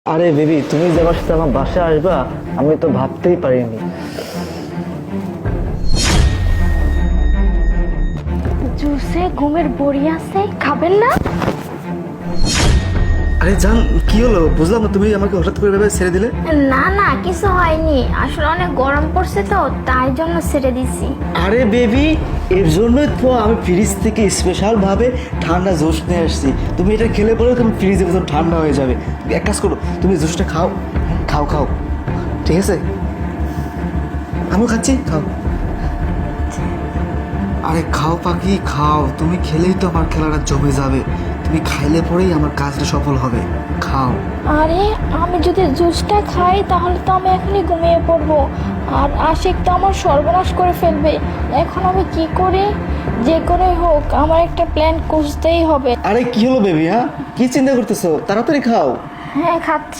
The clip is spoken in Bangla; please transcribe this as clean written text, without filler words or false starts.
আরে বেবি, তুমি যে আমার সাথে আমার বাসায় আসবা আমি তো ভাবতেই পারিনি। জুসে ঘুমের বড়ি আছে, খাবেন না? আরে জান, কি হলো বুঝলাম না, তুমি আমাকে হঠাৎ করে এভাবে ছেড়ে দিলে। না না, কিছু হয়নি, আসলে অনেক গরম পড়ছে তো তাই জন্য ছেড়ে দিছি। আরে বেবি, এর জন্যই তো আমি ফ্রিজ থেকে স্পেশাল ভাবে ঠান্ডা জুস নিয়ে আসছি। তুমি এটা খেলে পরে তুমি ফ্রিজে ভেতর ঠান্ডা হয়ে যাবে। এক কাজ করো, তুমি জুসটা খাও, খাও খাও, ঠিক আছে? আমিও খাচ্ছি, খাও। আরে খাও পাখি খাও, তুমি খেলেই তো আমার খেলাটা জমে যাবে। তুমি খাইলে পরেই আমার কাজটা সফল হবে, খাও। আরে আমি যদি জুসটা খাই তাহলে তো আমি এখনই ঘুমিয়ে পড়বো, আর আশিক তো আমার সর্বনাশ করে ফেলবে। এখন আমি কি করি? যে করে হোক আমার একটা প্ল্যান খুঁজতেই হবে। আরে কি হলো বেবি, হ্যাঁ কি চিন্তা করতেছো? তাড়াতাড়ি খাও। হ্যাঁ, খাচ্ছি।